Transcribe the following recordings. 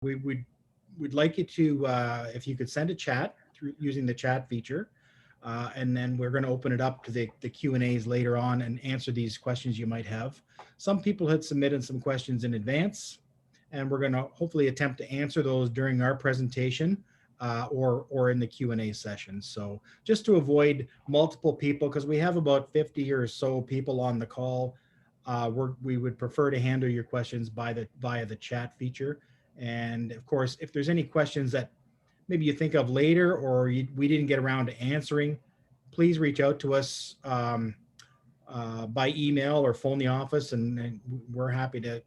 we'd like you to, if you could send a chat through using the chat feature, and then we're going to open it up to the Q&As later on and answer these questions you might have. Some people had submitted some questions in advance, and we're going to hopefully attempt to answer those during our presentation, or in the Q&A session. So just to avoid multiple people, because we have about 50 or so people on the call, we would prefer to handle your questions via the chat feature. And of course, if there's any questions that maybe you think of later or we didn't get around to answering, please reach out to us by email or phone the office, and we're happy to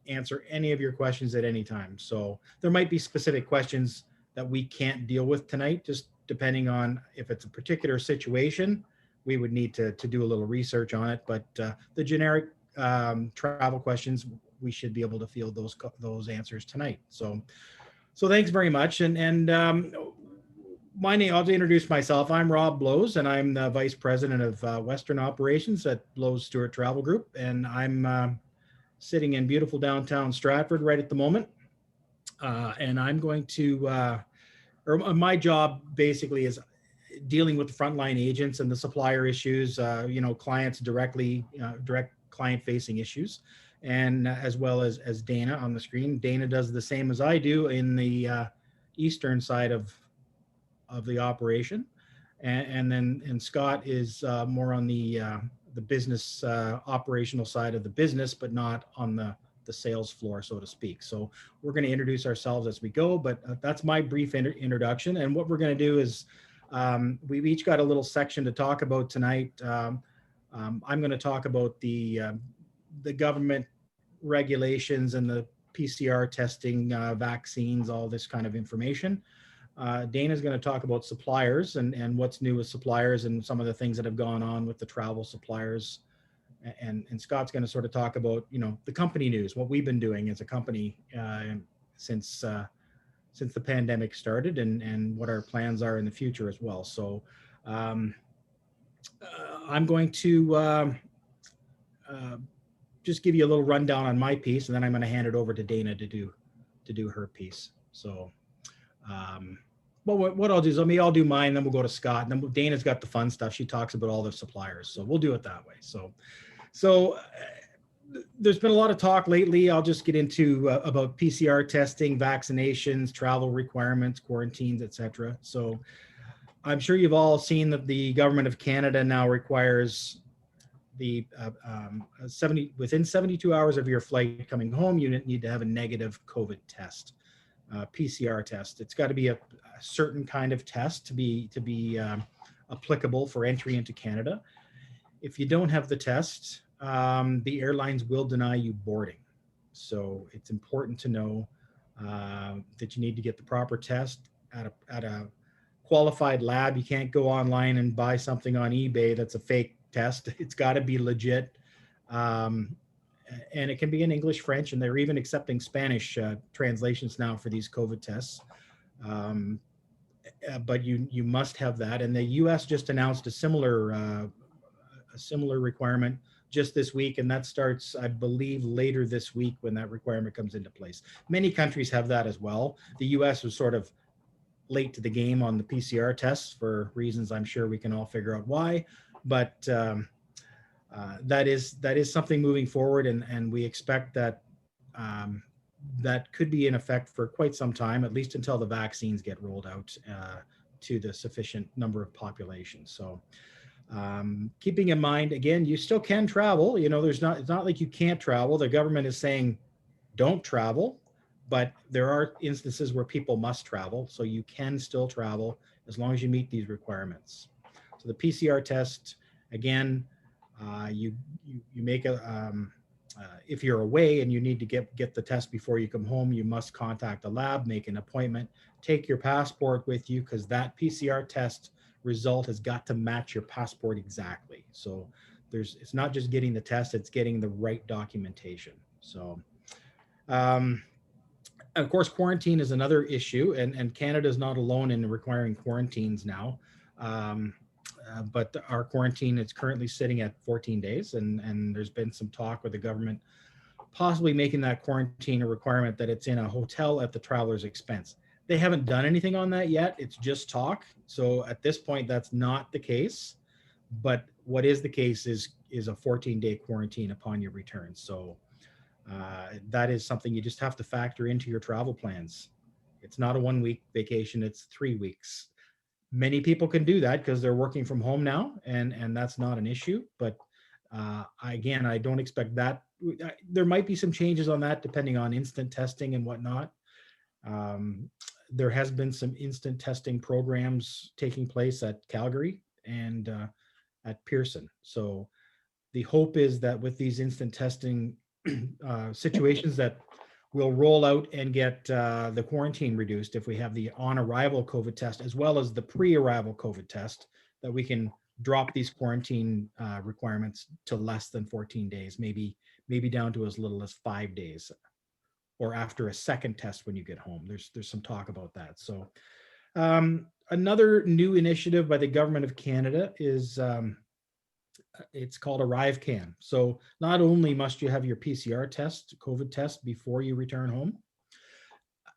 answer any of your questions at any time. So there might be specific questions that we can't deal with tonight, just depending on if it's a particular situation, we would need to do a little research on it. But the generic travel questions, we should be able to field those answers tonight. So thanks very much. And my name, I'll introduce myself. I'm Rob Blows, and I'm the Vice President of Western Operations at Blows Stewart Travel Group. And I'm sitting in beautiful downtown Stratford right at the moment. And I'm going to, or my job basically is dealing with the frontline agents and the supplier issues, clients directly, direct client-facing issues, and as well as Dana on the screen. Dana does the same as I do in the eastern side of the operation, and Scott is more on the business operational side of the business, but not on the sales floor, so to speak. So we're going to introduce ourselves as we go, but that's my brief introduction. And what we're going to do is we've each got a little section to talk about tonight. I'm going to talk about the government regulations and the PCR testing, vaccines, all this kind of information. Dana's going to talk about suppliers and what's new with suppliers and some of the things that have gone on with the travel suppliers. And Scott's going to sort of talk about, the company news, what we've been doing as a company since the pandemic started, and what our plans are in the future as well. So I'm going to just give you a little rundown on my piece, and then I'm going to hand it over to Dana to do her piece. So, well, what I'll do is I'll do mine, then we'll go to Scott, and then Dana's got the fun stuff. She talks about all the suppliers, so we'll do it that way. So there's been a lot of talk lately. I'll just get into about PCR testing, vaccinations, travel requirements, quarantines, etc. So I'm sure you've all seen that the government of Canada now requires the within 72 hours of your flight coming home, you need to have a negative COVID test, PCR test. It's got to be a certain kind of test to be applicable for entry into Canada. If you don't have the test, the airlines will deny you boarding. So it's important to know that you need to get the proper test at a qualified lab. You can't go online and buy something on eBay that's a fake test. It's got to be legit. And it can be in English, French, and they're even accepting Spanish translations now for these COVID tests. But you must have that. And the US just announced a similar requirement just this week, and that starts, I believe, later this week when that requirement comes into place. Many countries have that as well. The US was sort of late to the game on the PCR tests for reasons I'm sure we can all figure out why, but that is something moving forward, and we expect that that could be in effect for quite some time, at least until the vaccines get rolled out to the sufficient number of populations. So keeping in mind, again, you still can travel. It's not like you can't travel. The government is saying don't travel, but there are instances where people must travel. So you can still travel as long as you meet these requirements. So the PCR test, again, you make if you're away and you need to get the test before you come home, you must contact the lab, make an appointment, take your passport with you, because that PCR test result has got to match your passport exactly. So it's not just getting the test, it's getting the right documentation. So of course, quarantine is another issue, and Canada is not alone in requiring quarantines now. But our quarantine is currently sitting at 14 days, and there's been some talk with the government possibly making that quarantine a requirement that it's in a hotel at the traveler's expense. They haven't done anything on that yet. It's just talk. So at this point, that's not the case. But what is the case is a 14-day quarantine upon your return. So that is something you just have to factor into your travel plans. It's not a 1 week vacation, it's 3 weeks. Many people can do that because they're working from home now, and that's not an issue. But again, I don't expect that. There might be some changes on that depending on instant testing and whatnot. There has been some instant testing programs taking place at Calgary and at Pearson. So the hope is that with these instant testing situations that we'll roll out and get the quarantine reduced if we have the on-arrival COVID test as well as the pre-arrival COVID test, that we can drop these quarantine requirements to less than 14 days, maybe down to as little as 5 days, or after a second test when you get home. There's some talk about that. So another new initiative by the government of Canada is it's called ArriveCan. So not only must you have your PCR test, COVID test, before you return home,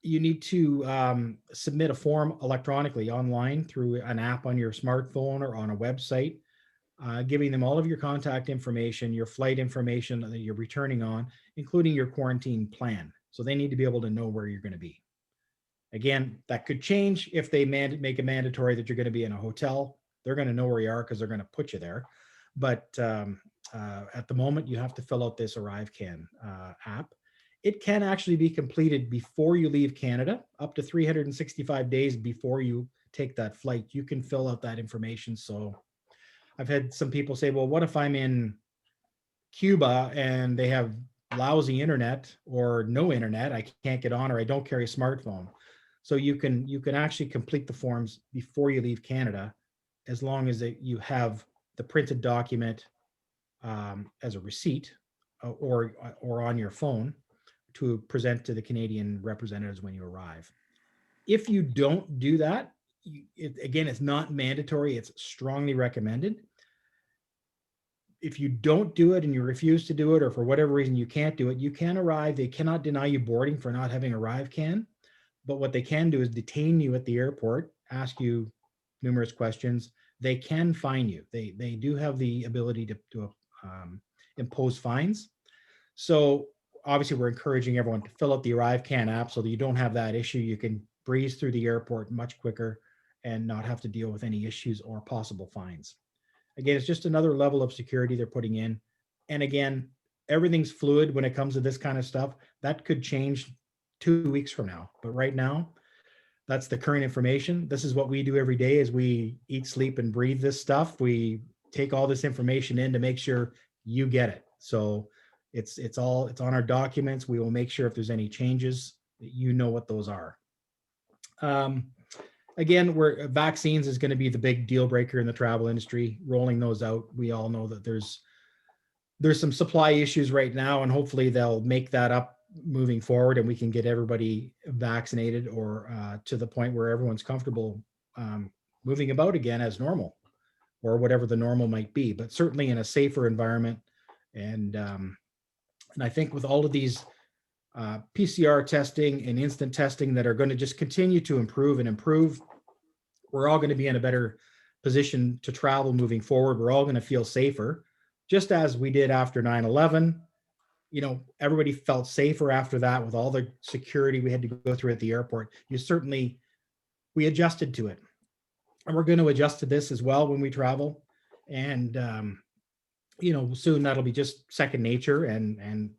you need to submit a form electronically online through an app on your smartphone or on a website, giving them all of your contact information, your flight information that you're returning on, including your quarantine plan. So they need to be able to know where you're going to be. Again, that could change if they make it mandatory that you're going to be in a hotel. They're going to know where you are because they're going to put you there. But at the moment, you have to fill out this ArriveCan app. It can actually be completed before you leave Canada, up to 365 days before you take that flight. You can fill out that information. So I've had some people say, well, what if I'm in Cuba and they have lousy internet or no internet? I can't get on, or I don't carry a smartphone. So you can actually complete the forms before you leave Canada, as long as you have the printed document as a receipt or on your phone to present to the Canadian representatives when you arrive. If you don't do that, again, it's not mandatory, it's strongly recommended. If you don't do it and you refuse to do it, or for whatever reason you can't do it, you can arrive. They cannot deny you boarding for not having ArriveCan, but what they can do is detain you at the airport, ask you numerous questions. They can fine you. They do have the ability to impose fines. So obviously we're encouraging everyone to fill out the ArriveCan app so that you don't have that issue. You can breeze through the airport much quicker and not have to deal with any issues or possible fines. Again, it's just another level of security they're putting in. And again, everything's fluid when it comes to this kind of stuff. That could change 2 weeks from now. But right now, that's the current information. This is what we do every day as we eat, sleep, and breathe this stuff. We take all this information in to make sure you get it. So it's on our documents. We will make sure if there's any changes that you know what those are. Again, vaccines is going to be the big deal breaker in the travel industry, rolling those out. We all know that there's some supply issues right now, and hopefully they'll make that up moving forward and we can get everybody vaccinated or to the point where everyone's comfortable moving about again as normal, or whatever the normal might be, but certainly in a safer environment. And I think with all of these PCR testing and instant testing that are going to just continue to improve and improve, we're all going to be in a better position to travel moving forward. We're all going to feel safer, just as we did after 9/11. You know, everybody felt safer after that with all the security we had to go through at the airport. We adjusted to it. And we're going to adjust to this as well when we travel. And, soon that'll be just second nature, and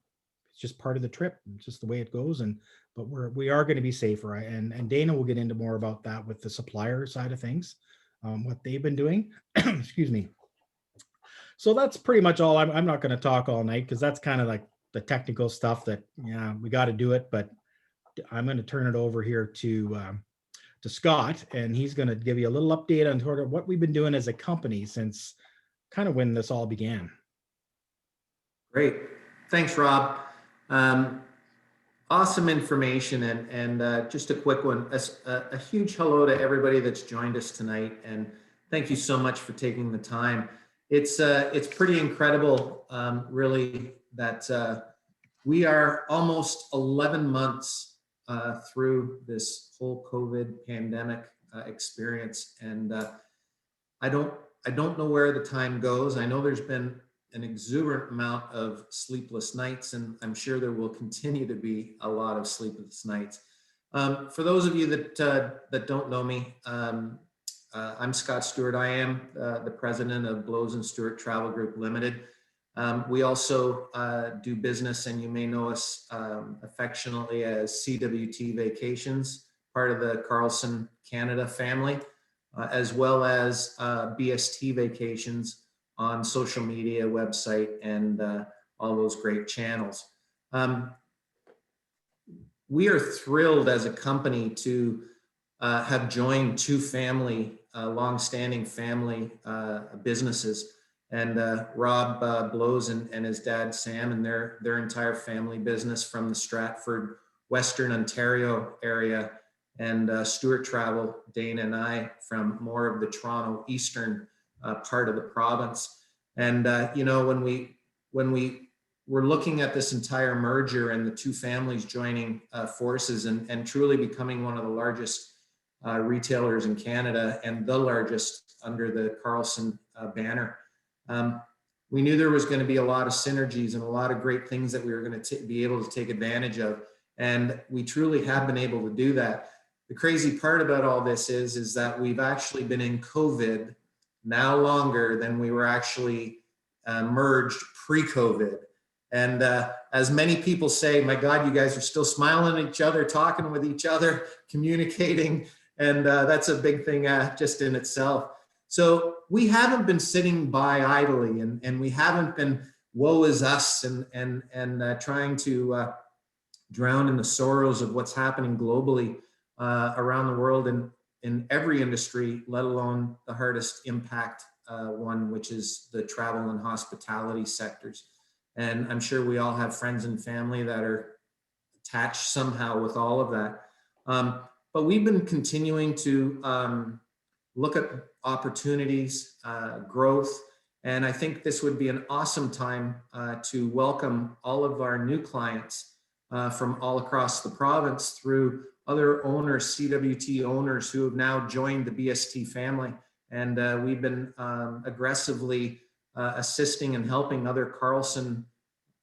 it's just part of the trip. It's just the way it goes. But we are going to be safer. And Dana will get into more about that with the supplier side of things, what they've been doing. Excuse me. So that's pretty much all. I'm not going to talk all night because that's kind of like the technical stuff that, we got to do it. But I'm going to turn it over here to Scott, and he's going to give you a little update on sort of what we've been doing as a company since kind of when this all began. Great. Thanks, Rob. Awesome information. And just a quick one, a huge hello to everybody that's joined us tonight. And thank you so much for taking the time. It's pretty incredible, really, that We are almost 11 months through this whole COVID pandemic experience, and I don't I don't know where the time goes. I know there's been an exuberant amount of sleepless nights, and I'm sure there will continue to be a lot of sleepless nights. For those of you that don't know me, I'm Scott Stewart. I am the president of Blows and Stewart Travel Group Limited. We also do business, and you may know us affectionately as CWT Vacations, part of the Carlson Canada family, as well as BST Vacations on social media, website, and all those great channels. We are thrilled as a company to have joined two long-standing family businesses. And Rob Blows and his dad Sam and their entire family business from the Stratford, Western Ontario area, and Stewart Travel, Dana and I, from more of the Toronto Eastern part of the province. And you know, when we were looking at this entire merger and the two families joining forces and truly becoming one of the largest retailers in Canada and the largest under the Carlson banner, we knew there was going to be a lot of synergies and a lot of great things that we were going to be able to take advantage of. And we truly have been able to do that. The crazy part about all this is that we've actually been in COVID now longer than we were actually merged pre-COVID. And as many people say, my God, you guys are still smiling at each other, talking with each other, communicating. And that's a big thing just in itself. So we haven't been sitting by idly, and we haven't been woe is us and trying to drown in the sorrows of what's happening globally around the world in every industry, let alone the hardest impact one, which is the travel and hospitality sectors. And I'm sure we all have friends and family that are attached somehow with all of that. But we've been continuing to look at opportunities, growth, and I think this would be an awesome time to welcome all of our new clients from all across the province through other owners, CWT owners who have now joined the BST family. And we've been aggressively assisting and helping other Carlson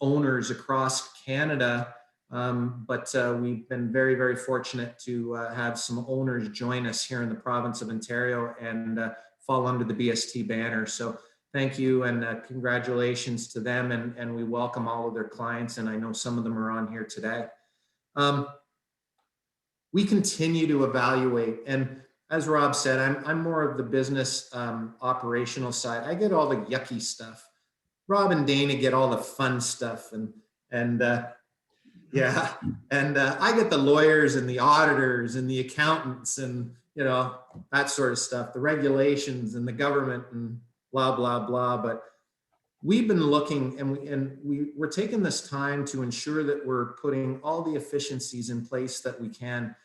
owners across Canada. But we've been very, very fortunate to have some owners join us here in the province of Ontario and fall under the BST banner. So thank you and congratulations to them. And we welcome all of their clients. And I know some of them are on here today. We continue to evaluate. And as Rob said, I'm more of the business operational side. I get all the yucky stuff. Rob and Dana get all the fun stuff. And yeah, and I get the lawyers and the auditors and the accountants and, you know, that sort of stuff, the regulations and the government and blah, blah, blah. But we've been looking and we're taking this time to ensure that we're putting all the efficiencies in place that we can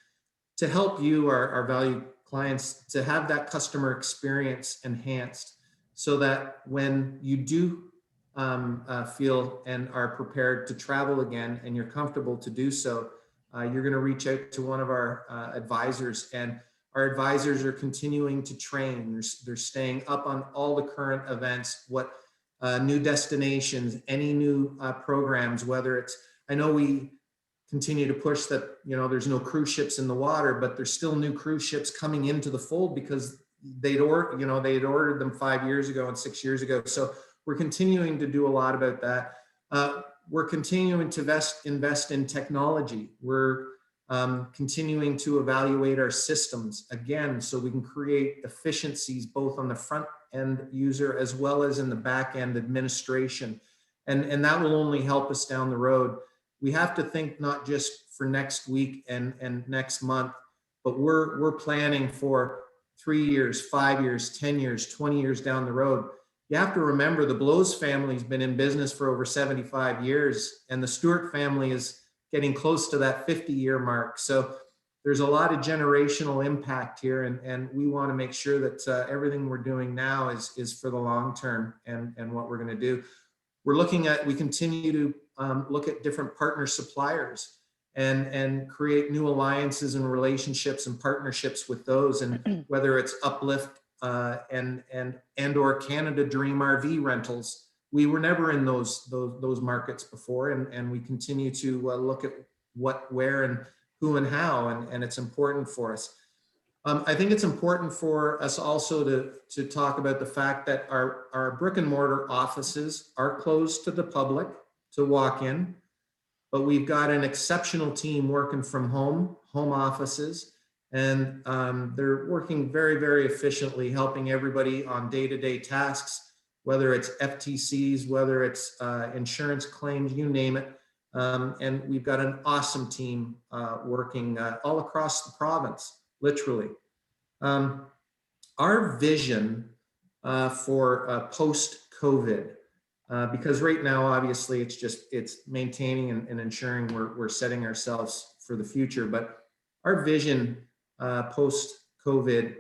to help you, our valued clients, to have that customer experience enhanced so that when you do feel and are prepared to travel again and you're comfortable to do so, you're going to reach out to one of our advisors, and our advisors are continuing to train. They're staying up on all the current events, what new destinations, any new programs, whether it's, I know we continue to push that, you know, there's no cruise ships in the water, but there's still new cruise ships coming into the fold because they'd ordered them 5 years ago and 6 years ago. So we're continuing to do a lot about that. We're continuing to invest in technology. We're continuing to evaluate our systems again, so we can create efficiencies both on the front end user as well as in the back end administration. And that will only help us down the road. We have to think not just for next week and next month, but we're planning for 3 years, 5 years, 10 years, 20 years down the road. You have to remember the Blows family's been in business for over 75 years, and the Stewart family is getting close to that 50-year mark. So there's a lot of generational impact here, and we want to make sure that everything we're doing now is for the long term and what we're going to do. We continue to look at different partner suppliers and create new alliances and relationships and partnerships with those. And whether it's Uplift and or Canada Dream RV rentals, we were never in those markets before, and we continue to look at what, where, and who and how, and it's important for us. I think it's important for us also to talk about the fact that our brick and mortar offices are closed to the public to walk in, but we've got an exceptional team working from home offices, and they're working very, very efficiently, helping everybody on day-to-day tasks, whether it's FTCs, whether it's insurance claims, you name it. And we've got an awesome team working all across the province, literally. Our vision for post-COVID, because right now, obviously, it's maintaining and ensuring we're setting ourselves for the future. But our vision post-COVID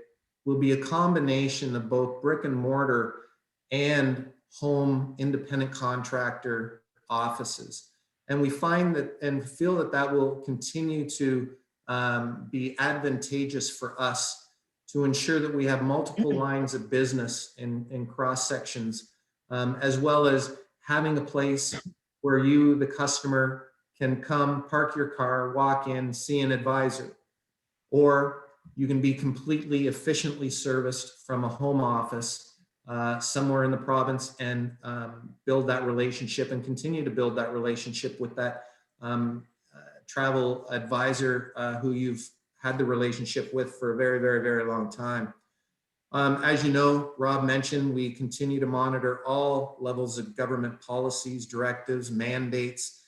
will be a combination of both brick and mortar and home independent contractor offices. And we find that and feel that will continue to be advantageous for us to ensure that we have multiple lines of business in cross sections, as well as having a place where you, the customer, can come, park your car, walk in, see an advisor, or you can be completely efficiently serviced from a home office somewhere in the province and build that relationship and continue to build that relationship with that travel advisor who you've had the relationship with for a very, very, very long time. As you know, Rob mentioned, we continue to monitor all levels of government policies, directives, mandates.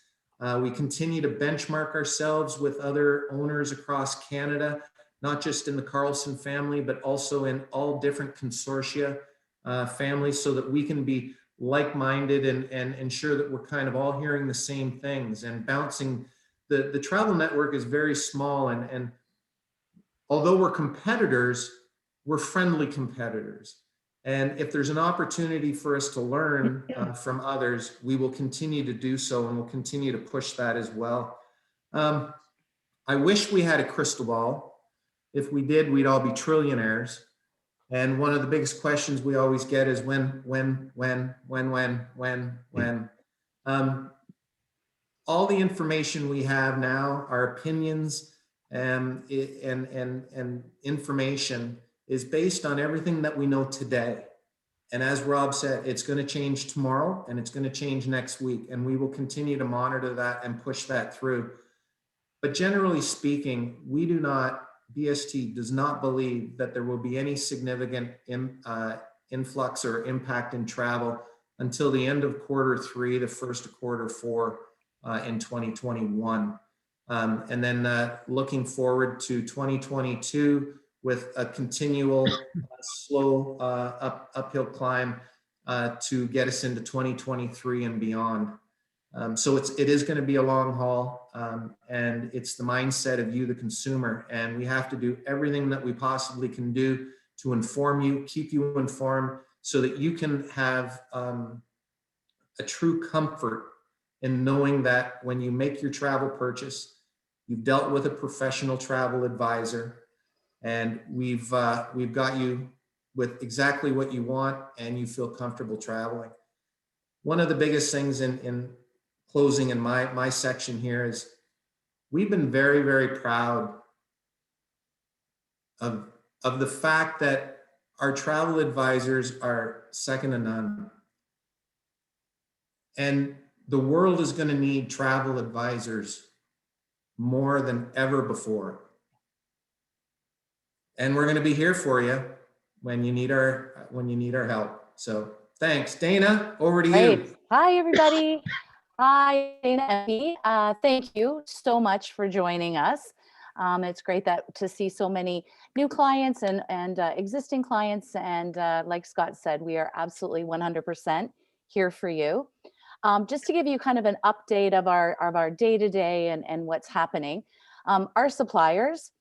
We continue to benchmark ourselves with other owners across Canada, not just in the Carlson family, but also in all different consortia families, so that we can be like-minded and ensure that we're kind of all hearing the same things and bouncing. The travel network is very small, and although we're competitors, we're friendly competitors. And if there's an opportunity for us to learn from others, we will continue to do so, and we'll continue to push that as well. I wish we had a crystal ball. If we did, we'd all be trillionaires. And one of the biggest questions we always get is when. All the information we have now, our opinions and information, is based on everything that we know today. And as Rob said, it's going to change tomorrow and it's going to change next week. And we will continue to monitor that and push that through. But generally speaking, BST does not believe that there will be any significant influx or impact in travel until the end of Q3, the first of Q4 in 2021. And then looking forward to 2022 with a continual slow uphill climb to get us into 2023 and beyond. So it is going to be a long haul, and it's the mindset of you, the consumer, and we have to do everything that we possibly can do to inform you, keep you informed, so that you can have a true comfort in knowing that when you make your travel purchase, you've dealt with a professional travel advisor, and we've got you with exactly what you want, and you feel comfortable traveling. One of the biggest things in closing in my section here is we've been very, very proud of the fact that our travel advisors are second to none. And the world is going to need travel advisors more than ever before. And we're going to be here for you when you need our help. So thanks. Dana, over to you. Hi, everybody. Hi, Dana and me. Thank you so much for joining us. It's great to see so many new clients and existing clients. And like Scott said, we are absolutely 100% here for you. Just to give you kind of an update of our day-to-day and what's happening. Our suppliers,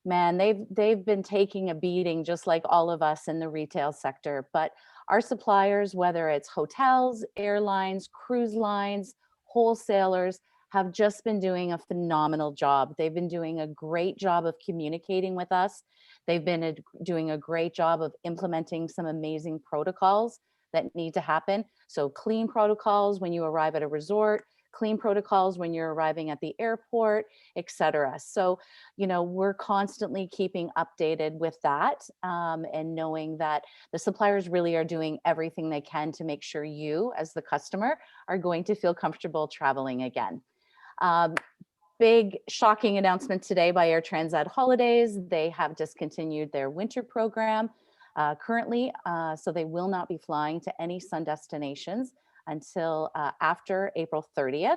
man, they've been taking a beating just like all of us in the retail sector. But our suppliers, whether it's hotels, airlines, cruise lines, wholesalers have just been doing a phenomenal job. They've been doing a great job of communicating with us. They've been doing a great job of implementing some amazing protocols that need to happen. So clean protocols when you arrive at a resort, clean protocols when you're arriving at the airport, etc. So, we're constantly keeping updated with that, and knowing that the suppliers really are doing everything they can to make sure you, as the customer, are going to feel comfortable traveling again. Big shocking announcement today by Air Transat Holidays. They have discontinued their winter program currently, so they will not be flying to any sun destinations until after April 30th.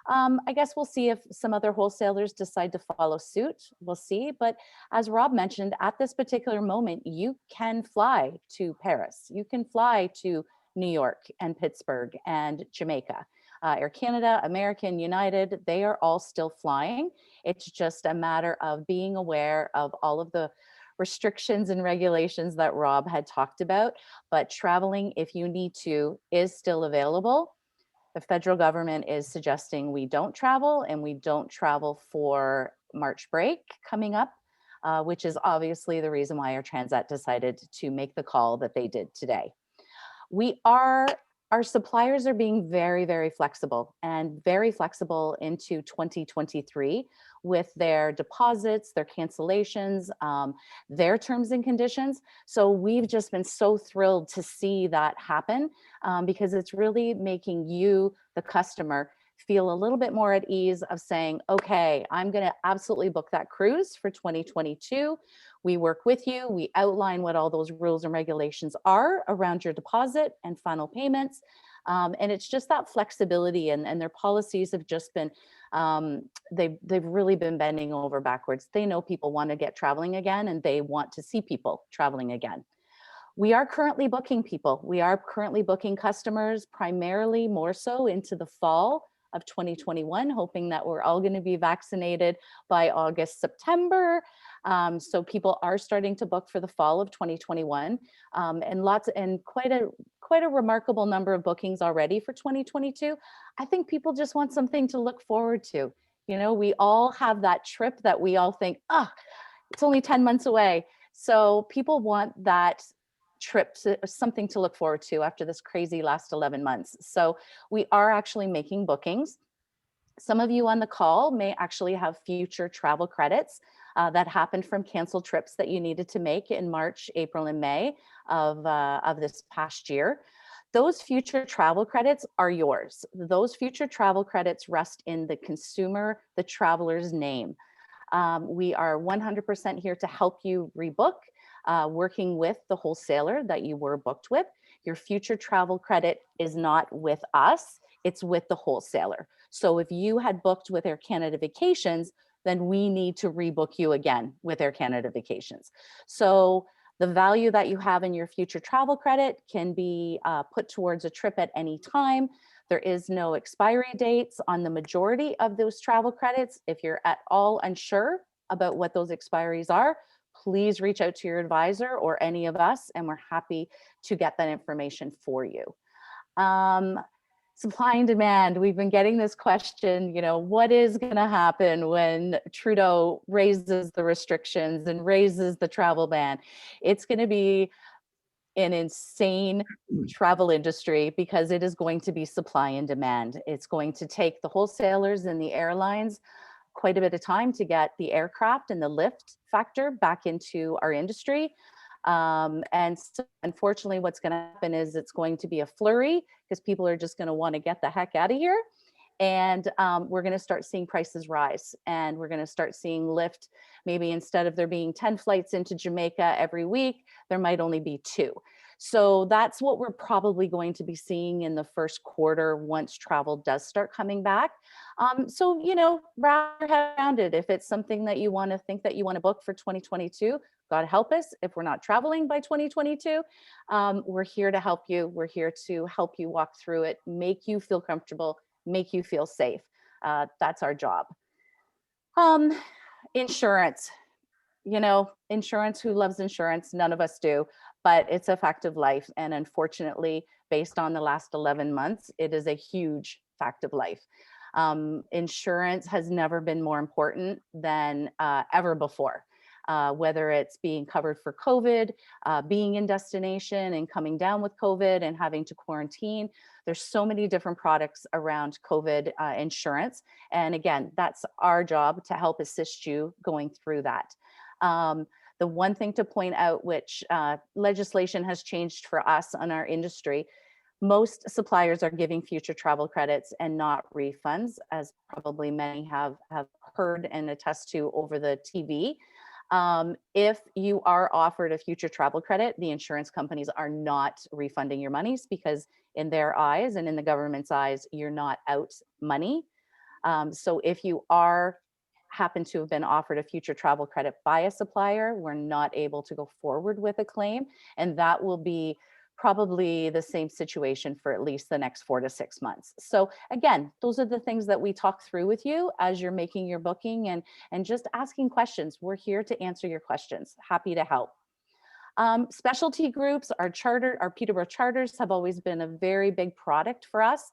I guess we'll see if some other wholesalers decide to follow suit. We'll see. But as Rob mentioned, at this particular moment, you can fly to Paris. You can fly to New York and Pittsburgh and Jamaica. Air Canada, American, United, they are all still flying. It's just a matter of being aware of all of the restrictions and regulations that Rob had talked about. But traveling, if you need to, is still available. The federal government is suggesting we don't travel, and we don't travel for March break coming up, which is obviously the reason why Air Transat decided to make the call that they did today. Our suppliers are being very, very flexible into 2023 with their deposits, their cancellations, their terms and conditions. So we've just been so thrilled to see that happen, because it's really making you, the customer, feel a little bit more at ease of saying, okay, I'm going to absolutely book that cruise for 2022. We work with you. We outline what all those rules and regulations are around your deposit and final payments. And it's just that flexibility, and their policies have just been, they've really been bending over backwards. They know people want to get traveling again, and they want to see people traveling again. We are currently booking people. We are currently booking customers, primarily more so into the fall of 2021, hoping that we're all going to be vaccinated by August, September. So people are starting to book for the fall of 2021, and quite a remarkable number of bookings already for 2022. I think people just want something to look forward to. We all have that trip that we all think, it's only 10 months away. So people want that trip, something to look forward to after this crazy last 11 months. So we are actually making bookings. Some of you on the call may actually have future travel credits that happened from canceled trips that you needed to make in March, April, and May of this past year. Those future travel credits are yours. Those future travel credits rest in the consumer, the traveler's name. We are 100% here to help you rebook, working with the wholesaler that you were booked with. Your future travel credit is not with us, it's with the wholesaler. So if you had booked with Air Canada Vacations, then we need to rebook you again with Air Canada Vacations. So the value that you have in your future travel credit can be put towards a trip at any time. There is no expiry dates on the majority of those travel credits. If you're at all unsure about what those expiries are, please reach out to your advisor or any of us, and we're happy to get that information for you. Supply and demand, we've been getting this question, what is going to happen when Trudeau raises the restrictions and raises the travel ban? It's going to be an insane travel industry, because it is going to be supply and demand. It's going to take the wholesalers and the airlines quite a bit of time to get the aircraft and the lift factor back into our industry. And so unfortunately, what's going to happen is it's going to be a flurry, because people are just going to want to get the heck out of here. And we're going to start seeing prices rise, and we're going to start seeing lift. Maybe instead of there being 10 flights into Jamaica every week, there might only be 2. So that's what we're probably going to be seeing in the first quarter once travel does start coming back. So, wrap your head around it. If it's something that you want to book for 2022, God help us if we're not traveling by 2022. We're here to help you. We're here to help you walk through it, make you feel comfortable, make you feel safe. That's our job. Insurance. Insurance, who loves insurance? None of us do, but it's a fact of life. And unfortunately, based on the last 11 months, it is a huge fact of life. Insurance has never been more important than ever before. Whether it's being covered for COVID, being in destination and coming down with COVID and having to quarantine. There's so many different products around COVID insurance. And again, that's our job to help assist you going through that. The one thing to point out, which legislation has changed for us in our industry, most suppliers are giving future travel credits and not refunds, as probably many have heard and attest to over the TV. If you are offered a future travel credit, the insurance companies are not refunding your monies because in their eyes and in the government's eyes, you're not out money. So if you happen to have been offered a future travel credit by a supplier, we're not able to go forward with a claim. And that will be probably the same situation for at least the next 4 to 6 months. So again, those are the things that we talk through with you as you're making your booking and just asking questions. We're here to answer your questions. Happy to help. Specialty groups, our Peterborough charters have always been a very big product for us.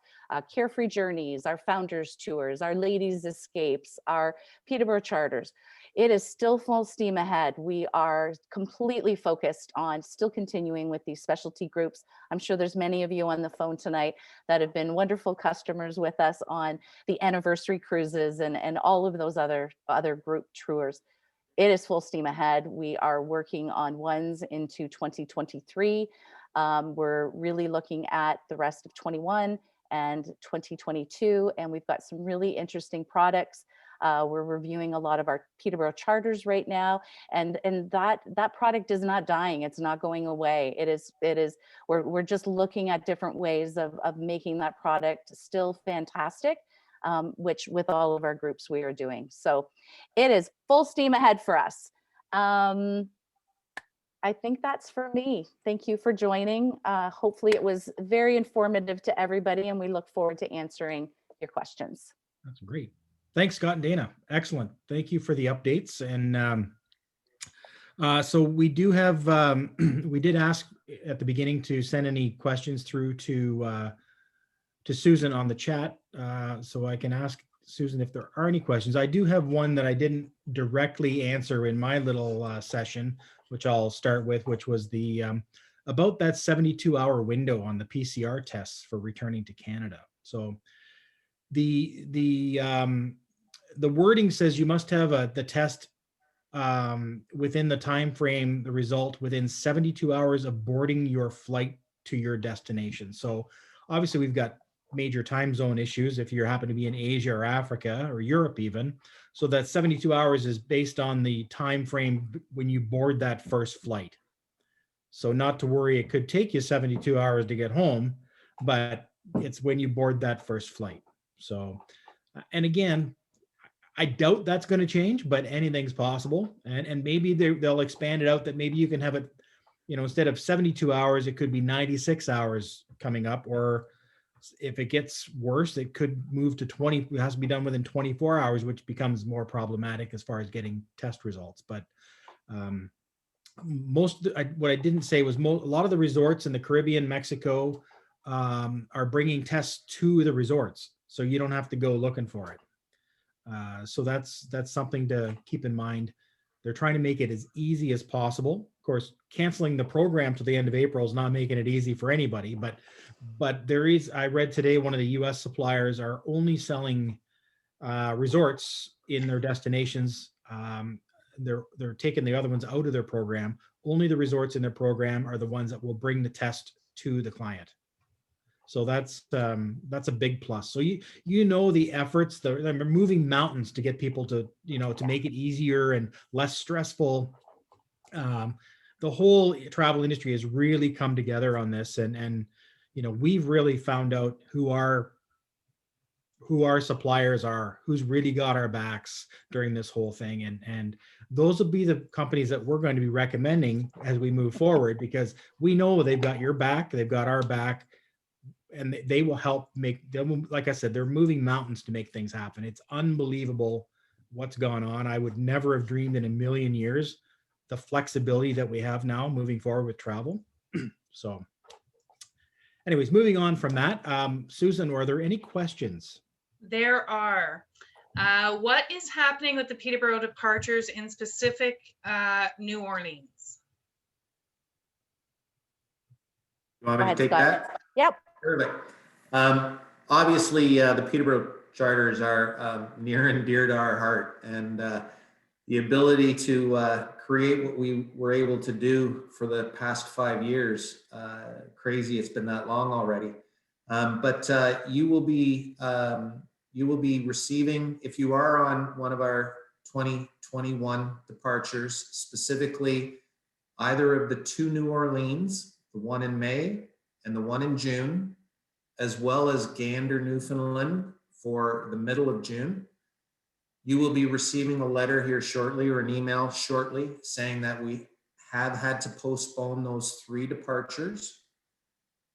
Carefree Journeys, our Founders Tours, our Ladies Escapes, our Peterborough charters. It is still full steam ahead. We are completely focused on still continuing with these specialty groups. I'm sure there's many of you on the phone tonight that have been wonderful customers with us on the anniversary cruises and all of those other group tours. It is full steam ahead. We are working on ones into 2023. We're really looking at the rest of 21 and 2022, and we've got some really interesting products. We're reviewing a lot of our Peterborough charters right now, and that product is not dying. It's not going away. We're just looking at different ways of making that product still fantastic. Which with all of our groups we are doing. So it is full steam ahead for us. I think that's for me. Thank you for joining. Hopefully it was very informative to everybody and we look forward to answering your questions. That's great. Thanks, Scott and Dana. Excellent. Thank you for the updates. And so we do have, we did ask at the beginning to send any questions through to Susan on the chat, so I can ask Susan if there are any questions. I do have one that I didn't directly answer in my little session, which I'll start with, which was the about that 72-hour window on the PCR tests for returning to Canada. So the wording says you must have the test within the time frame, the result within 72 hours of boarding your flight to your destination. So obviously we've got major time zone issues if you happen to be in Asia or Africa or Europe even. So that 72 hours is based on the time frame when you board that first flight. So not to worry, it could take you 72 hours to get home, but it's when you board that first flight. So, and again, I doubt that's going to change, but anything's possible. And maybe they'll expand it out that maybe you can have it, instead of 72 hours, it could be 96 hours coming up, or if it gets worse, it could move to 20. It has to be done within 24 hours, which becomes more problematic as far as getting test results. But what I didn't say was a lot of the resorts in the Caribbean, Mexico, are bringing tests to the resorts, so you don't have to go looking for it. So that's something to keep in mind. They're trying to make it as easy as possible. Of course, canceling the program to the end of April is not making it easy for anybody, but there is, I read today, one of the US suppliers are only selling resorts in their destinations. They're taking the other ones out of their program. Only the resorts in their program are the ones that will bring the test to the client. So that's a big plus. So the efforts, they're moving mountains to get people to make it easier and less stressful. The whole travel industry has really come together on this, and we've really found out who our suppliers are, who's really got our backs during this whole thing, and those will be the companies that we're going to be recommending as we move forward, because we know they've got your back, they've got our back. And they will help like I said, they're moving mountains to make things happen. It's unbelievable what's gone on. I would never have dreamed in a million years the flexibility that we have now moving forward with travel. So Anyways, moving on from that, Susan, are there any questions? There are. What is happening with the Peterborough departures, in specific New Orleans? You want Go me to ahead, take Scott. that? Yep. Perfect. Obviously, the Peterborough charters are near and dear to our heart, and the ability to create what we were able to do for the past 5 years, crazy it's been that long already. But you will be receiving, if you are on one of our 2021 departures, specifically either of the 2 New Orleans, the one in May and the one in June, as well as Gander, Newfoundland for the middle of June. You will be receiving a letter here shortly, or an email shortly, saying that we have had to postpone those 3 departures.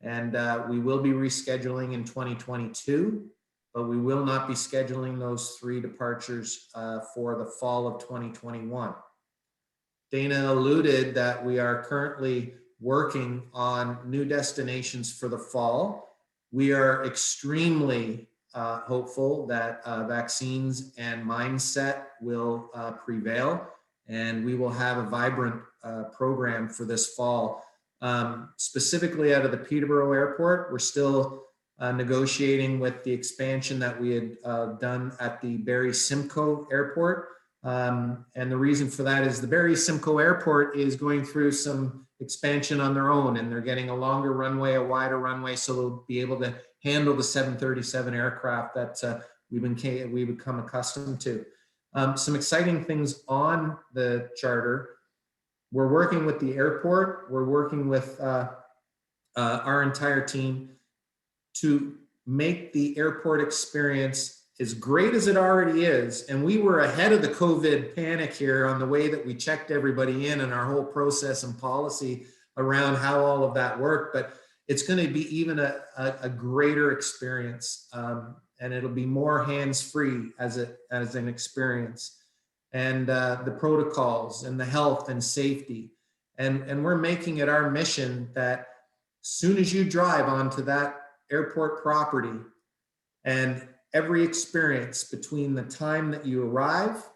And we will be rescheduling in 2022, but we will not be scheduling those 3 departures for the fall of 2021. Dana alluded that we are currently working on new destinations for the fall. We are extremely hopeful that vaccines and mindset will prevail, and we will have a vibrant program for this fall. Specifically out of the Peterborough Airport, we're still negotiating with the expansion that we had done at the Barrie Simcoe Airport. And the reason for that is the Barrie Simcoe Airport is going through some expansion on their own, and they're getting a longer runway, a wider runway, so they'll be able to handle the 737 aircraft that we've become accustomed to. Some exciting things on the charter. We're working with the airport. We're working with our entire team to make the airport experience as great as it already is. And we were ahead of the COVID panic here on the way that we checked everybody in and our whole process and policy around how all of that worked. But it's going to be even a greater experience, and it'll be more hands-free as an experience. And the protocols and the health and safety. And we're making it our mission that soon as you drive onto that airport property, and every experience between the time that you arrive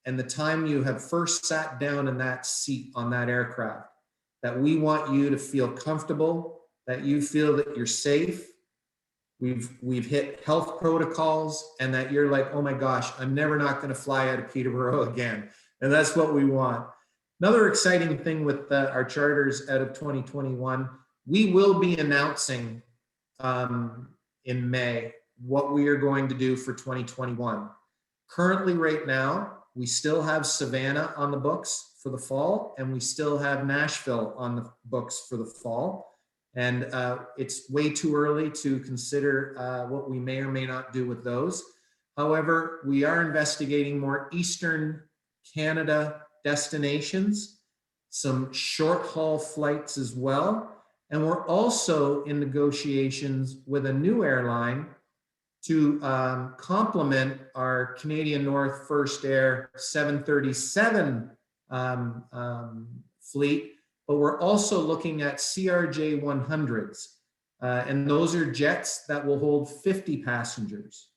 and the time you have first sat down in that seat on that aircraft, that we want you to feel comfortable, that you feel that you're safe. We've hit health protocols, and that you're like, oh my gosh, I'm never not going to fly out of Peterborough again. And that's what we want. Another exciting thing with our charters out of 2021, we will be announcing in May what we are going to do for 2021. Currently, right now, we still have Savannah on the books for the fall, and we still have Nashville on the books for the fall. And it's way too early to consider what we may or may not do with those. However, we are investigating more Eastern Canada destinations, some short haul flights as well. And we're also in negotiations with a new airline to complement our Canadian North First Air 737 fleet. But we're also looking at CRJ 100s. And those are jets that will hold 50 passengers.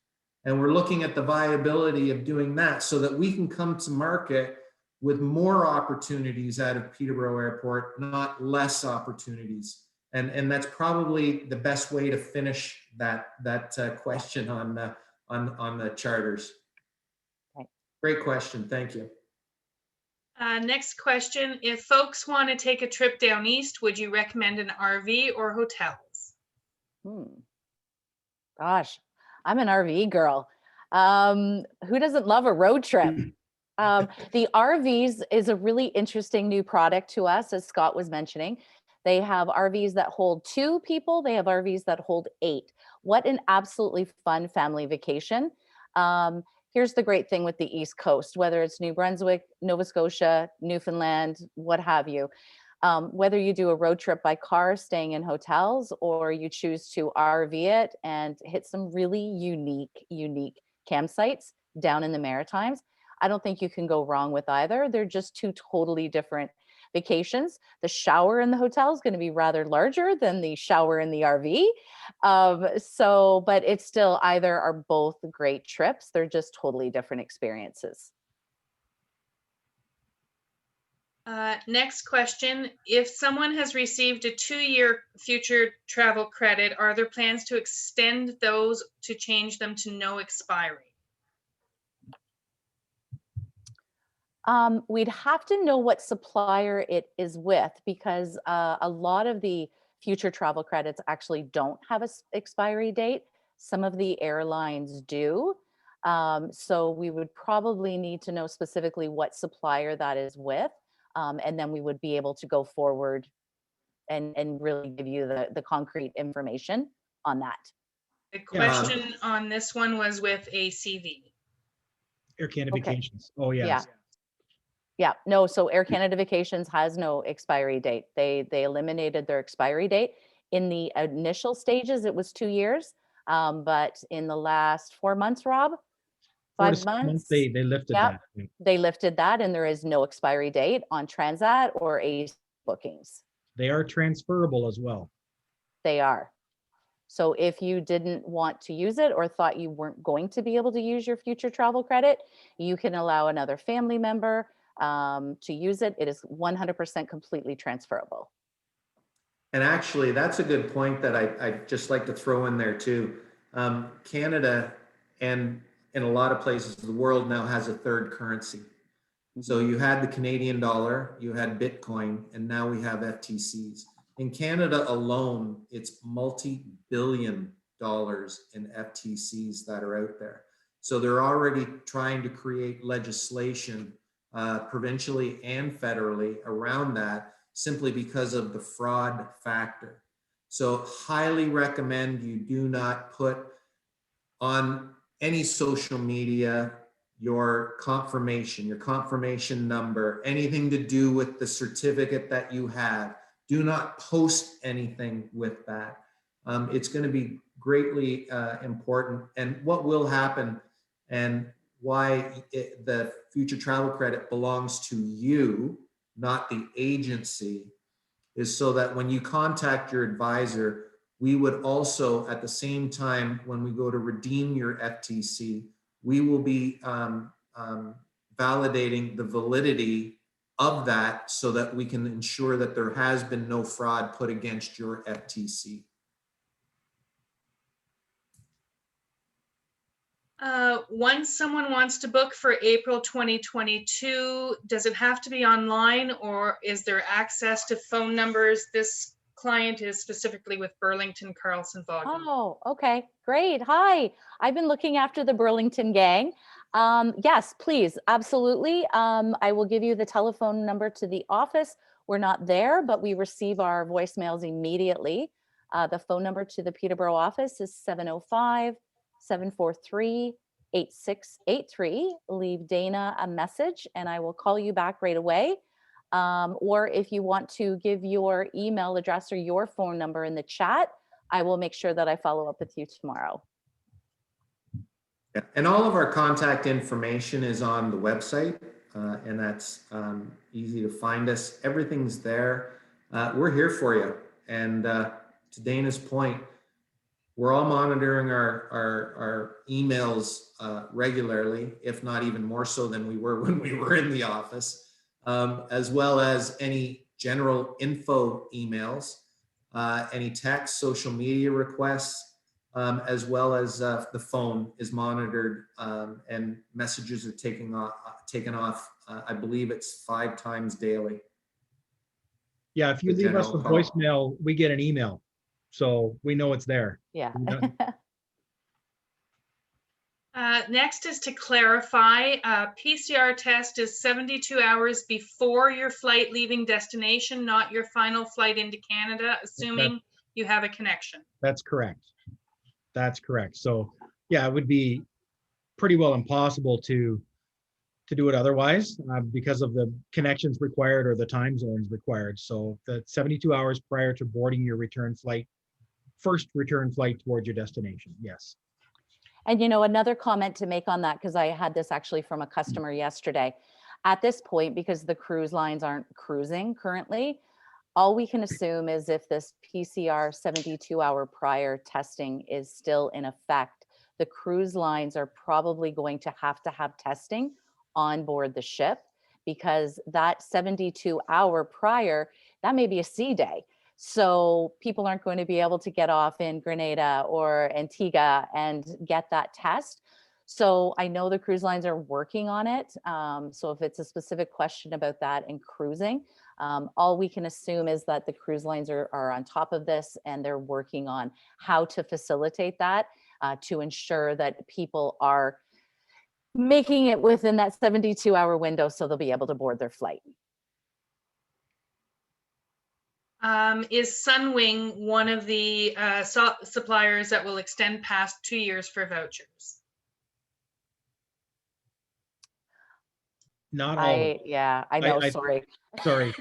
And we're looking at the viability of doing that so that we can come to market with more opportunities out of Peterborough Airport, not less opportunities. And that's probably the best way to finish that question on the charters. Okay. Great question. Thank you. Next question. If folks want to take a trip down east, would you recommend an RV or hotels? Gosh, I'm an RV girl. Who doesn't love a road trip? The RVs is a really interesting new product to us, as Scott was mentioning. They have RVs that hold 2 people. They have RVs that hold 8. What an absolutely fun family vacation. Here's the great thing with the East Coast, whether it's New Brunswick, Nova Scotia, Newfoundland, what have you. Whether you do a road trip by car, staying in hotels, or you choose to RV it and hit some really unique campsites down in the Maritimes, I don't think you can go wrong with either. They're just 2 totally different vacations, the shower in the hotel is going to be rather larger than the shower in the RV. But it's still either are both great trips. They're just totally different experiences. Next question. If someone has received a 2-year future travel credit, are there plans to extend those to change them to no expiry? We'd have to know what supplier it is with, because a lot of the future travel credits actually don't have an expiry date. Some of the airlines do. So we would probably need to know specifically what supplier that is with. And then we would be able to go forward and really give you the concrete information on that. The question on this one was with ACV. Air Canada Okay. Vacations. Oh, Yeah. yes. Yeah, no, so Air Canada Vacations has no expiry date. They eliminated their expiry date. In the initial stages, it was 2 years. But in the last 4 months, Rob, 4 to 5 6 months, They lifted Yep. that. they lifted that, and there is no expiry date on Transat or AC bookings. They are transferable as well. They are. So if you didn't want to use it or thought you weren't going to be able to use your future travel credit, you can allow another family member to use it. It is 100% completely transferable. And actually, that's a good point that I'd just like to throw in there too. Canada and in a lot of places, the world now has a third currency. So you had the Canadian dollar, you had Bitcoin, and now we have FTCs. In Canada alone, it's multi-billion dollars in FTCs that are out there. So they're already trying to create legislation provincially and federally around that, simply because of the fraud factor. So highly recommend you do not put on any social media your confirmation number, anything to do with the certificate that you have. Do not post anything with that. It's going to be greatly important. And what will happen, and why the future travel credit belongs to you, not the agency, is so that when you contact your advisor, we would also, at the same time, when we go to redeem your FTC, we will be validating the validity of that so that we can ensure that there has been no fraud put against your FTC. Once someone wants to book for April 2022, does it have to be online, or is there access to phone numbers? This client is specifically with Burlington, Carlson, Vaughan. Oh, okay, great. Hi, I've been looking after the Burlington gang. Yes, please, absolutely. I will give you the telephone number to the office. We're not there, but we receive our voicemails immediately. The phone number to the Peterborough office is 705-743-8683. Leave Dana a message and I will call you back right away. Or if you want to give your email address or your phone number in the chat, I will make sure that I follow up with you tomorrow. Yeah. And all of our contact information is on the website, and that's easy to find us. Everything's there. We're here for you. And to Dana's point, we're all monitoring our emails regularly, if not even more so than we were when we were in the office, as well as any general info emails, any text, social media requests, as well as the phone is monitored and messages are taken off. I believe it's 5 times daily. Yeah, if you leave us a voicemail, we get an email. So we know it's there. Yeah. Next is to clarify, PCR test is 72 hours before your flight leaving destination, not your final flight into Canada, assuming you have a connection. That's correct. That's correct. So yeah, it would be pretty well impossible to do it otherwise because of the connections required or the time zones required. So the 72 hours prior to boarding your first return flight towards your destination. Yes. And you know, another comment to make on that, because I had this actually from a customer yesterday. At this point, because the cruise lines aren't cruising currently, all we can assume is if this PCR 72-hour prior testing is still in effect, the cruise lines are probably going to have testing on board the ship, because that 72-hour prior, that may be a sea day. So people aren't going to be able to get off in Grenada or Antigua and get that test. So I know the cruise lines are working on it. So if it's a specific question about that in cruising, all we can assume is that the cruise lines are on top of this, and they're working on how to facilitate that to ensure that people are making it within that 72-hour window so they'll be able to board their flight. Is Sunwing one of the suppliers that will extend past 2 years for vouchers? Not all. I know, I- sorry. Sorry.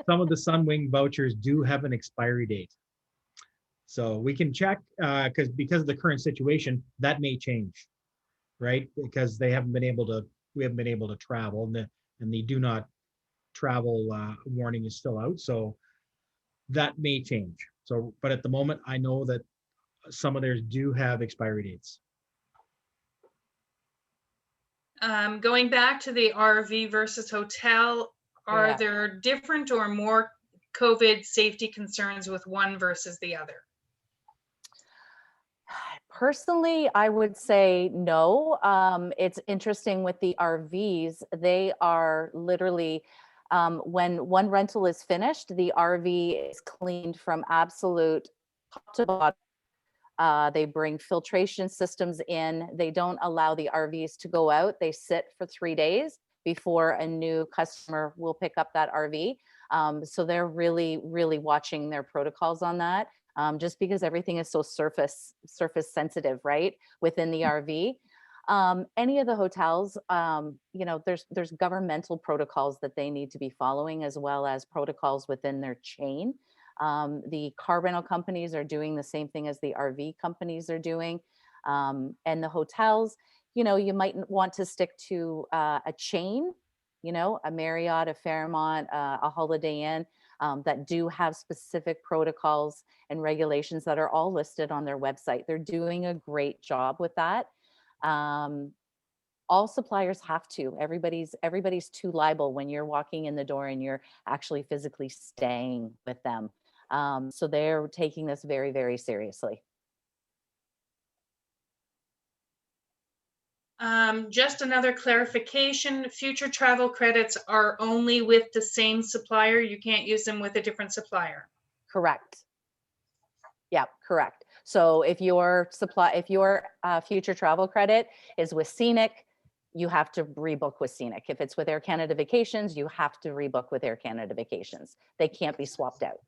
Some of the Sunwing vouchers do have an expiry date. So we can check because of the current situation, that may change, right? Because we haven't been able to travel, and the do not travel warning is still out. So that may change. So, but at the moment, I know that some of theirs do have expiry dates. Going back to the RV versus hotel, are Yeah. there different or more COVID safety concerns with one versus the other? Personally, I would say no. It's interesting with the RVs. They are literally, when one rental is finished, the RV is cleaned from absolute top to bottom. They bring filtration systems in. They don't allow the RVs to go out. They sit for 3 days before a new customer will pick up that RV. So they're really, really watching their protocols on that. Just because everything is so surface sensitive, right, within the RV. Any of the hotels, there's governmental protocols that they need to be following, as well as protocols within their chain. The car rental companies are doing the same thing as the RV companies are doing. And the hotels, you might want to stick to a chain, a Marriott, a Fairmont, a Holiday Inn, that do have specific protocols and regulations that are all listed on their website. They're doing a great job with that. All suppliers have to. Everybody's too liable when you're walking in the door and you're actually physically staying with them. So they're taking this very, very seriously. Just another clarification, future travel credits are only with the same supplier. You can't use them with a different supplier. Correct. Yeah, correct. So if your future travel credit is with Scenic, you have to rebook with Scenic. If it's with Air Canada Vacations, you have to rebook with Air Canada Vacations. They can't be swapped out.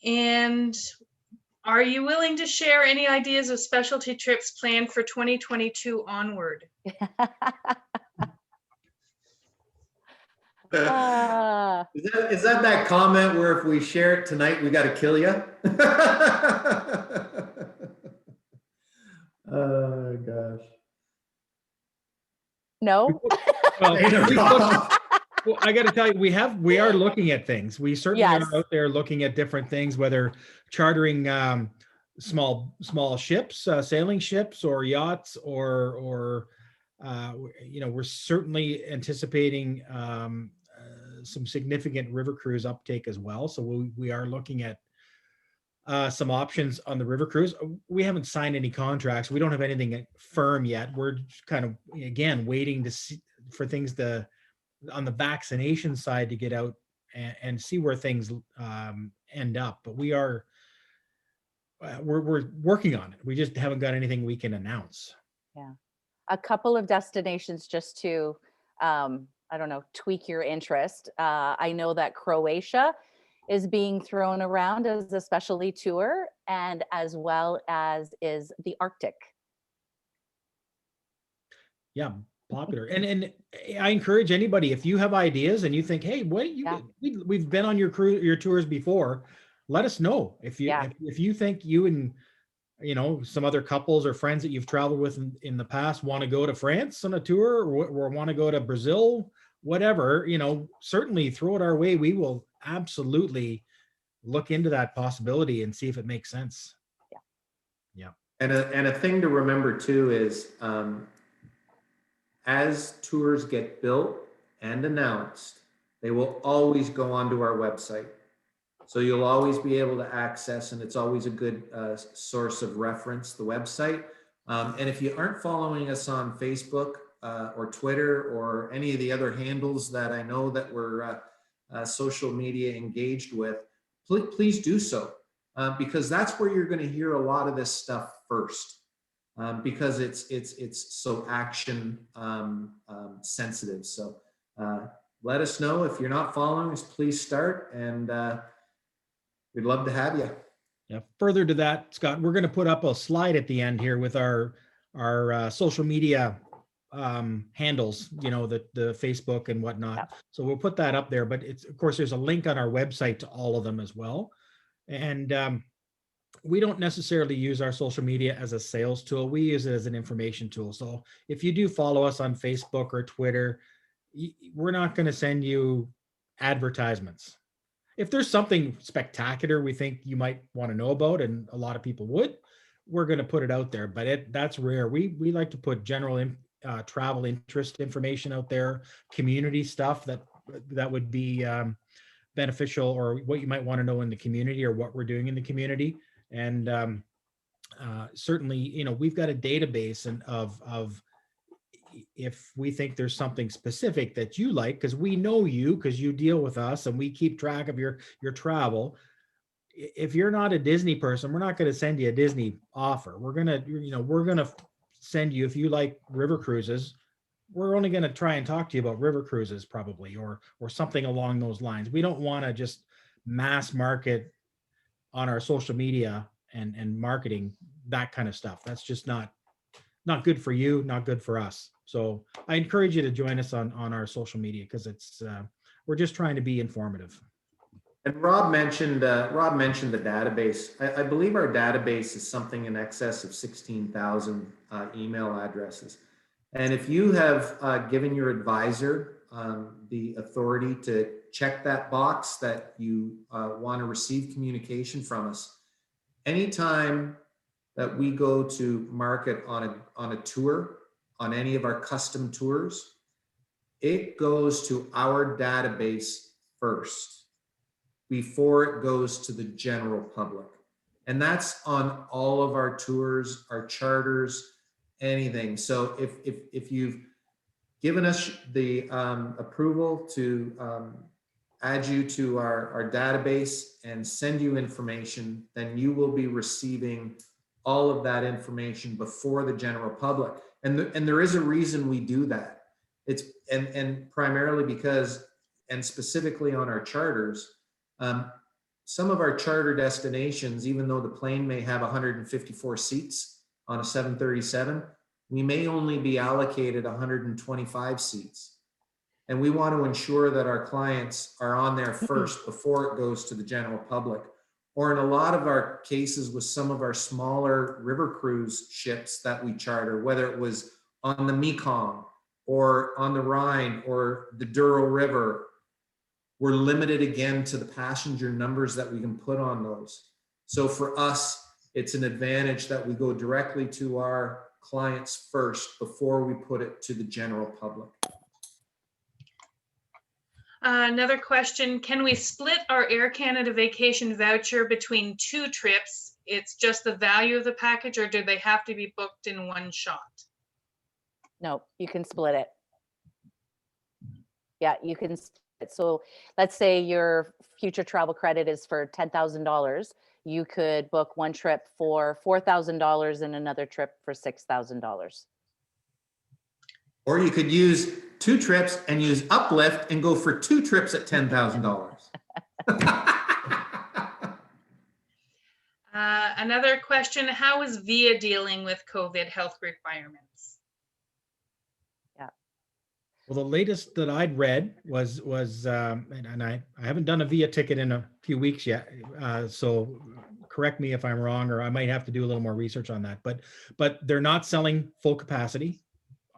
And are you willing to share any ideas of specialty trips planned for 2022 onward? Is that comment where if we share it tonight, we got to kill you? Oh, gosh. No. Well, I got to tell you, we are looking at things. We certainly Yes. are out there looking at different things, whether chartering small ships, sailing ships, or yachts, or we're certainly anticipating some significant river cruise uptake as well. So we are looking at some options on the river cruise. We haven't signed any contracts. We don't have anything firm yet. We're just kind of, again, waiting to see for things on the vaccination side to get out and see where things end up. But we're working on it. We just haven't got anything we can announce. Yeah. A couple of destinations just to, tweak your interest. I know that Croatia is being thrown around as a specialty tour, and as well as is the Arctic. Yeah, popular. And I encourage anybody, if you have ideas and you think, hey, we've been on your tours before, let us know. If you think you and some other couples or friends that you've traveled with in the past want to go to France on a tour, or want to go to Brazil, whatever, certainly throw it our way. We will absolutely look into that possibility and see if it makes sense. Yeah. And a thing to remember too is, as tours get built and announced, they will always go onto our website. So you'll always be able to access, and it's always a good source of reference, the website. And if you aren't following us on Facebook or Twitter or any of the other handles that I know that we're social media engaged with, please do so, because that's where you're going to hear a lot of this stuff first, because it's so action sensitive. So let us know if you're not following us. Please start, and we'd love to have you. Yeah. Further to that, Scott, we're going to put up a slide at the end here with our social media handles, the Facebook and whatnot. Yeah. So we'll put that up there, but of course, there's a link on our website to all of them as well. And we don't necessarily use our social media as a sales tool. We use it as an information tool. So if you do follow us on Facebook or Twitter, we're not going to send you advertisements. If there's something spectacular we think you might want to know about, and a lot of people would, we're going to put it out there, but that's rare. We like to put general travel interest information out there, community stuff that would be beneficial, or what you might want to know in the community, or what we're doing in the community. And certainly, we've got a database of if we think there's something specific that you like, because we know you, because you deal with us and we keep track of your travel. If you're not a Disney person, we're not going to send you a Disney offer. We're going to send you, if you like river cruises, we're only going to try and talk to you about river cruises probably, or something along those lines. We don't want to just mass market on our social media and marketing that kind of stuff. That's just not good for you, not good for us. So I encourage you to join us on our social media, because we're just trying to be informative. And Rob mentioned the database. I believe our database is something in excess of 16,000 email addresses. And if you have given your advisor the authority to check that box that you want to receive communication from us, anytime that we go to market on a tour, on any of our custom tours, it goes to our database first before it goes to the general public. And that's on all of our tours, our charters, anything. So if you've given us the approval to add you to our database and send you information, then you will be receiving all of that information before the general public. And there is a reason we do that. It's and primarily because, and specifically on our charters, some of our charter destinations, even though the plane may have 154 seats on a 737, we may only be allocated 125 seats. And we want to ensure that our clients are on there first before it goes to the general public. Or in a lot of our cases with some of our smaller river cruise ships that we charter, whether it was on the Mekong or on the Rhine or the Douro River, we're limited again to the passenger numbers that we can put on those. So for us, it's an advantage that we go directly to our clients first before we put it to the general public. Another question, can we split our Air Canada vacation voucher between 2 trips? It's just the value of the package, or do they have to be booked in one shot? No, you can split it. Yeah, you can. So let's say your future travel credit is for $10,000. You could book one trip for $4,000 and another trip for $6,000. Or you could use 2 trips and use Uplift and go for 2 trips at $10,000. Another question, how is VIA dealing with COVID health requirements? Yeah. Well, the latest that I'd read was and I haven't done a VIA ticket in a few weeks yet. So correct me if I'm wrong, or I might have to do a little more research on that. But they're not selling full capacity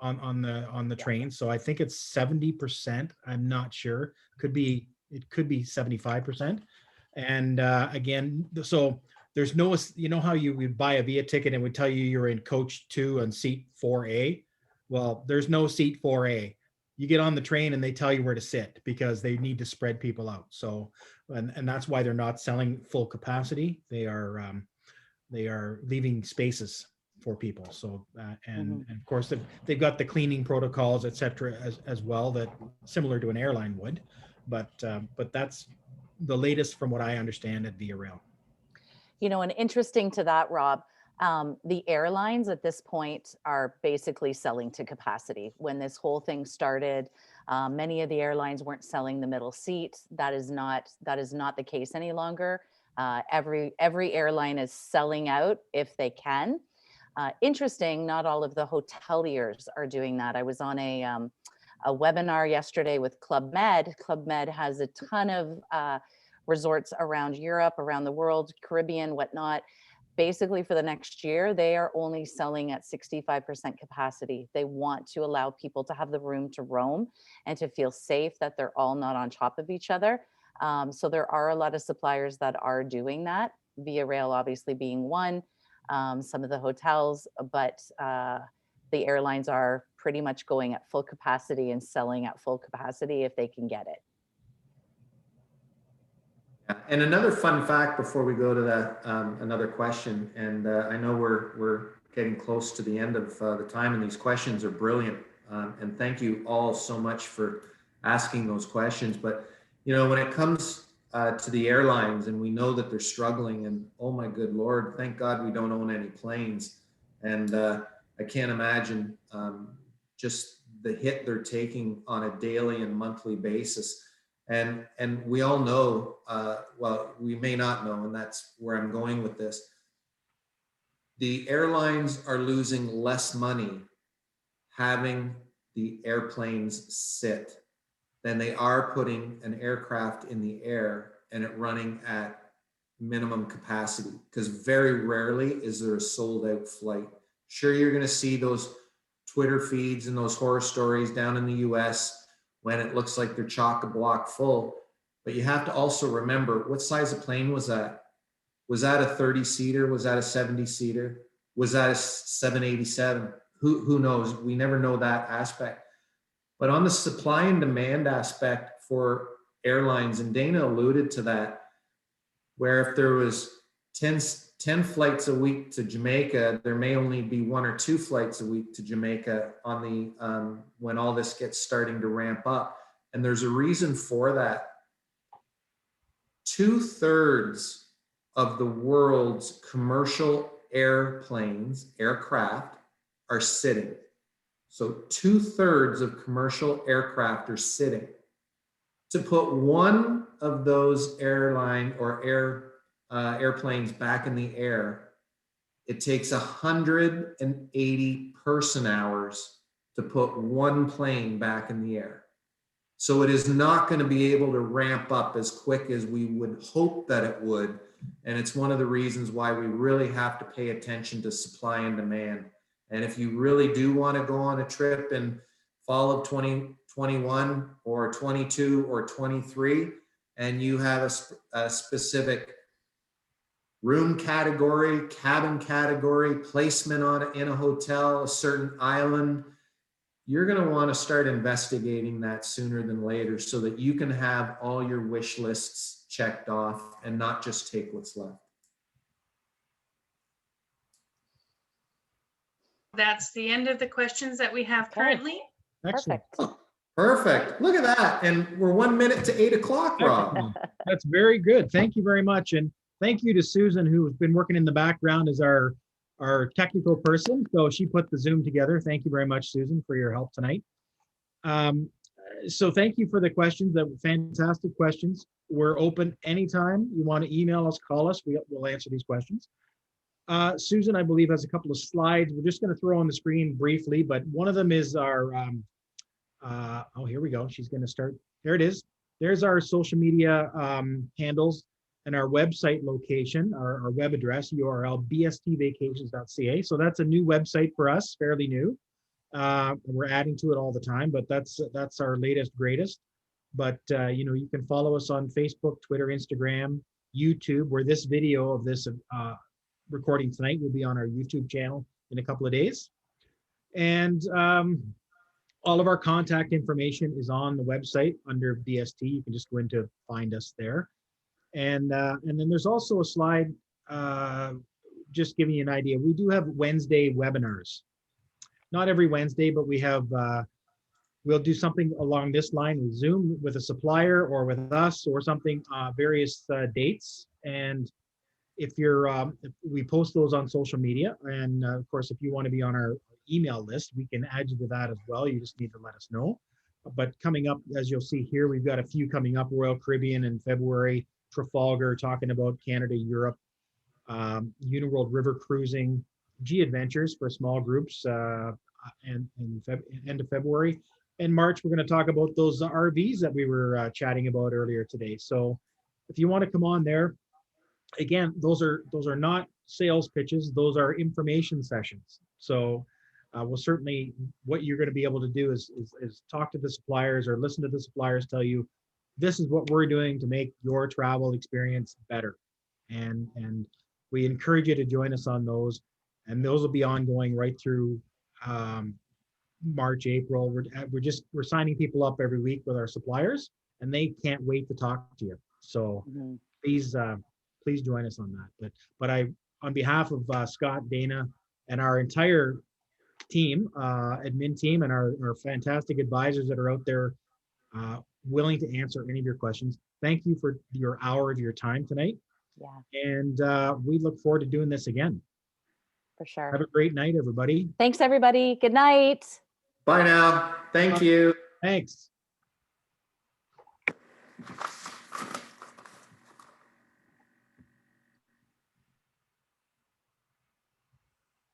on the train. So I think it's 70%. I'm not sure. It could be 75%. And again, so there's no, you know how you would buy a VIA ticket and would tell you you're in coach 2 and seat 4A. Well, there's no seat 4A. You get on the train and they tell you where to sit because they need to spread people out. So, and that's why they're not selling full capacity. They are leaving spaces for people. So, and of course they've got the cleaning protocols, et cetera, as well, that similar to an airline would, but that's the latest from what I understand at Via Rail. You know, and interesting to that, Rob, the airlines at this point are basically selling to capacity. When this whole thing started, many of the airlines weren't selling the middle seat. That is not the case any longer. Every airline is selling out if they can. Interesting, not all of the hoteliers are doing that. I was on a webinar yesterday with Club Med. Club Med has a ton of resorts around Europe, around the world, Caribbean, whatnot. Basically, for the next year, they are only selling at 65% capacity. They want to allow people to have the room to roam and to feel safe, that they're all not on top of each other. So there are a lot of suppliers that are doing that, Via Rail obviously being one, some of the hotels, but the airlines are pretty much going at full capacity and selling at full capacity if they can get it. And another fun fact before we go to that, another question, and I know we're getting close to the end of the time, and these questions are brilliant, and thank you all so much for asking those questions. But you know, when it comes to the airlines, and we know that they're struggling, and oh my good Lord, thank God we don't own any planes, and I can't imagine just the hit they're taking on a daily and monthly basis. And we all know, well, we may not know, and that's where I'm going with this. The airlines are losing less money having the airplanes sit than they are putting an aircraft in the air and it running at minimum capacity, because very rarely is there a sold out flight. Sure, you're going to see those Twitter feeds and those horror stories down in the US when it looks like they're chock-a-block full. But you have to also remember, what size of plane was that? Was that a 30-seater? Was that a 70-seater? Was that a 787? Who knows? We never know that aspect. But on the supply and demand aspect for airlines, and Dana alluded to that, where if there was 10 flights a week to Jamaica, there may only be 1 or 2 flights a week to Jamaica on the when all this gets starting to ramp up. And there's a reason for that. 2/3 of the world's commercial aircraft are sitting. So 2/3 of commercial aircraft are sitting. To put one of those airplanes back in the air, it takes 180 person hours to put one plane back in the air. So it is not going to be able to ramp up as quick as we would hope that it would. And it's one of the reasons why we really have to pay attention to supply and demand. And if you really do want to go on a trip in fall of 2021 or 22 or 23, and you have a specific room category, cabin category, placement in a hotel, a certain island, you're going to want to start investigating that sooner than later so that you can have all your wish lists checked off and not just take what's left. That's the end of the questions that we have currently. Excellent. Perfect. Perfect. Look at that. And we're 1 minute to 8 o'clock, Rob. Excellent. That's very good. Thank you very much. And thank you to Susan, who's been working in the background as our technical person. So she put the Zoom together. Thank you very much, Susan, for your help tonight. So thank you for the questions. That were fantastic questions. We're open anytime. You want to email us, call us. We'll answer these questions. Susan, I believe, has a couple of slides. We're just going to throw on the screen briefly, but one of them is our, oh, here we go. She's going to start. There it is. There's our social media handles. and our website location, our web address, URL, bstvacations.ca. So that's a new website for us, fairly new. We're adding to it all the time, but that's our latest, greatest. But you can follow us on Facebook, Twitter, Instagram, YouTube, where this video of this recording tonight will be on our YouTube channel in a couple of days. And all of our contact information is on the website under BST. You can just go in to find us there. And then there's also a slide just giving you an idea. We do have Wednesday webinars. Not every Wednesday, but we have, we'll do something along this line with Zoom with a supplier or with us or something, various dates. And if we post those on social media. And of course, if you want to be on our email list, we can add you to that as well. You just need to let us know. But coming up, as you'll see here, we've got a few coming up: Royal Caribbean in February, Trafalgar talking about Canada, Europe, Uniworld River Cruising, G Adventures for small groups, and end of February. In March, we're going to talk about those RVs that we were chatting about earlier today. So if you want to come on there, again, those are not sales pitches, those are information sessions. So we'll certainly, what you're going to be able to do is talk to the suppliers or listen to the suppliers tell you, this is what we're doing to make your travel experience better. And we encourage you to join us on those. And those will be ongoing right through March, April. We're signing people up every week with our suppliers, and they can't wait to talk to you. So please join us on that. But on behalf of Scott, Dana, and our entire team, admin team, and our fantastic advisors that are out there willing to answer any of your questions, thank you for your hour of your time tonight. Yeah. And we look forward to doing this again. For sure. Have a great night, everybody. Thanks, everybody. Good night. Bye now. Thank you. Thanks.